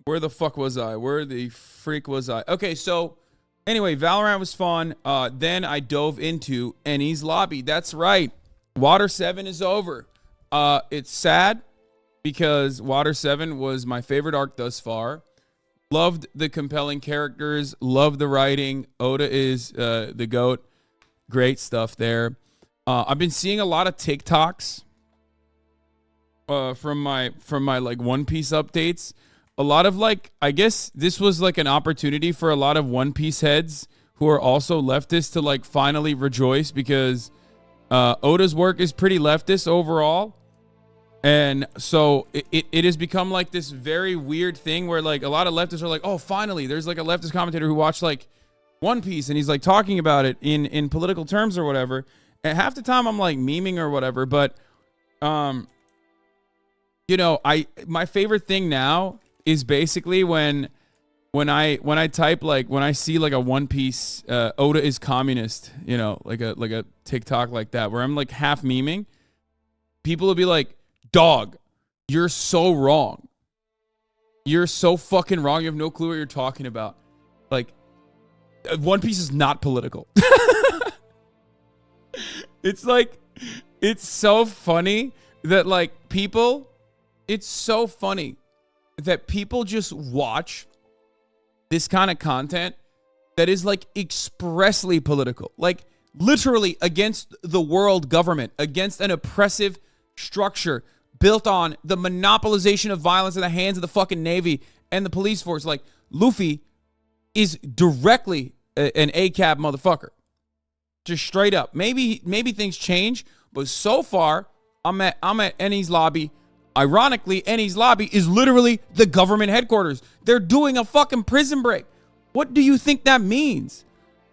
Where the fuck was I? Where the freak was I? Okay, so anyway, Valorant was fun. Then I dove into Enies Lobby. That's right. Water 7 is over. It's sad because Water 7 was my favorite arc thus far. Loved the compelling characters. Loved the writing. Oda is the GOAT. Great stuff there. I've been seeing a lot of TikToks from my like One Piece updates. A lot of like, I guess this was like an opportunity for a lot of One Piece heads who are also leftists to like finally rejoice because Oda's work is pretty leftist overall. And so it has become like this very weird thing where like a lot of leftists are like, oh, finally, there's like a leftist commentator who watched like One Piece and he's like talking about it in political terms or whatever. And half the time I'm like memeing or whatever, but you know, my favorite thing now is basically when I type like when I see like a One Piece Oda is communist, you know, like a TikTok like that where I'm like half memeing, people will be like, dog, you're so wrong. You're so fucking wrong. You have no clue what you're talking about. Like, One Piece is not political. It's like, it's so funny that like people, it's so funny that people just watch this kind of content that is like expressly political, like literally against the world government, against an oppressive structure built on the monopolization of violence in the hands of the fucking Navy and the police force. Like, Luffy is directly an ACAB motherfucker. Just straight up. Maybe things change, but so far, I'm at Enies Lobby. Ironically, Enies Lobby is literally the government headquarters. They're doing a fucking prison break. What do you think that means?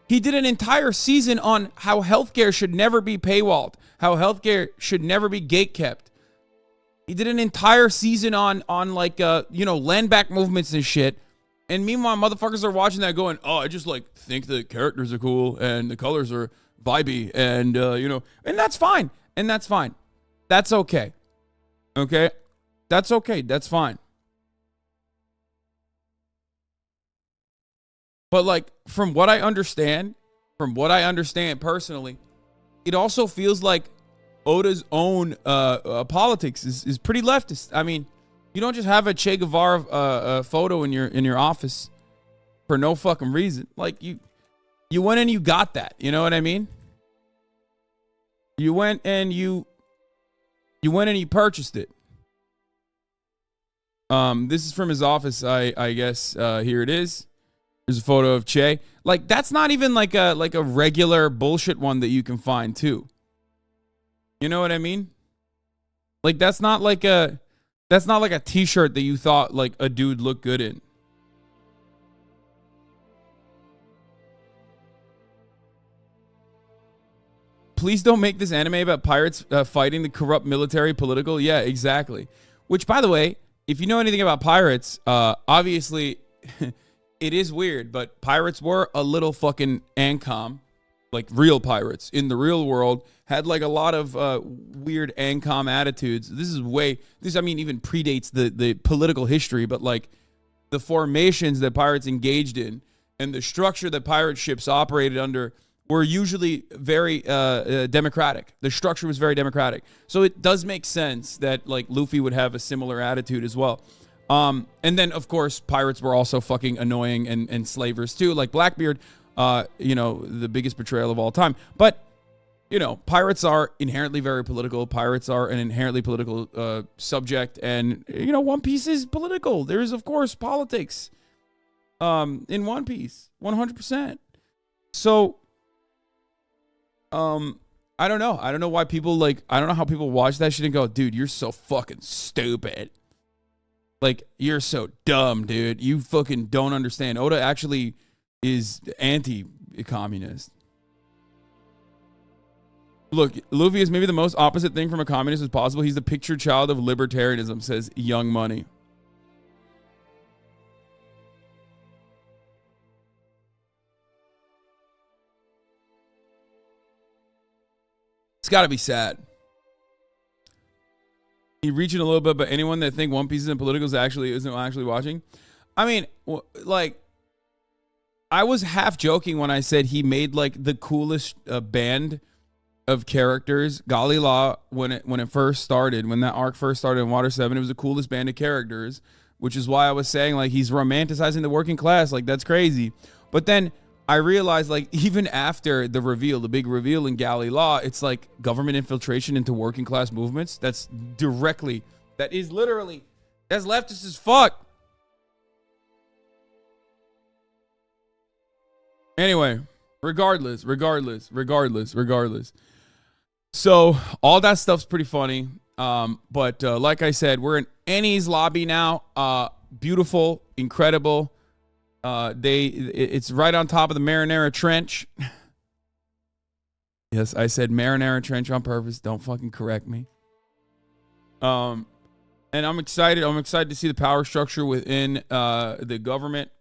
He did an entire season on how healthcare should never be paywalled, how healthcare should never be gatekept. He did an entire season on like you know, land back movements and shit. And meanwhile, motherfuckers are watching that going, oh, I just like think the characters are cool and the colors are vibey and you know, and that's fine. And that's fine. That's okay. Okay? That's okay. That's fine. But like from what I understand personally, it also feels like Oda's own politics is pretty leftist. I mean, you don't just have a Che Guevara photo in your office for no fucking reason. Like you went and you got that. You know what I mean? You went and you purchased it. This is from his office. I guess here it is. There's a photo of Che. Like that's not even like a regular bullshit one that you can find too. You know what I mean? Like that's not like a t-shirt that you thought like a dude looked good in. Please don't make this anime about pirates fighting the corrupt military political. Yeah, exactly. Which, by the way, if you know anything about pirates, obviously it is weird, but pirates were a little fucking ANCOM, like real pirates in the real world, had like a lot of weird ANCOM attitudes. This I mean, even predates the political history, but like the formations that pirates engaged in and the structure that pirate ships operated under were usually very democratic. The structure was very democratic. So it does make sense that like Luffy would have a similar attitude as well. And then, of course, pirates were also fucking annoying and slavers too, like Blackbeard, you know, the biggest betrayal of all time. But, you know, pirates are inherently very political. Pirates are an inherently political subject. And, you know, One Piece is political. There is, of course, politics in One Piece, 100%. So, I don't know. I don't know why people like, I don't know how people watch that shit and go, dude, you're so fucking stupid. Like, you're so dumb, dude. You fucking don't understand. Oda actually is anti-communist. Look, Luffy is maybe the most opposite thing from a communist as possible. He's the picture child of libertarianism, says Young Money. It's got to be sad. reaching a little bit, but anyone that think One Piece isn't political isn't actually watching. I mean, like, I was half joking when I said he made like the coolest band of characters. Gali Law, when it first started, when that arc first started in Water 7, it was the coolest band of characters, which is why I was saying like he's romanticizing the working class. Like, that's crazy. But then I realized, like, even after the reveal, the big reveal in Gali Law, it's like government infiltration into working class movements. That's literally, that's leftist as fuck. Anyway, regardless. So all that stuff's pretty funny. But like I said, we're in Annie's lobby now. Beautiful, incredible. It's right on top of the Marinara Trench. Yes, I said Marinara Trench on purpose. Don't fucking correct me. And I'm excited. I'm excited to see the power structure within the government.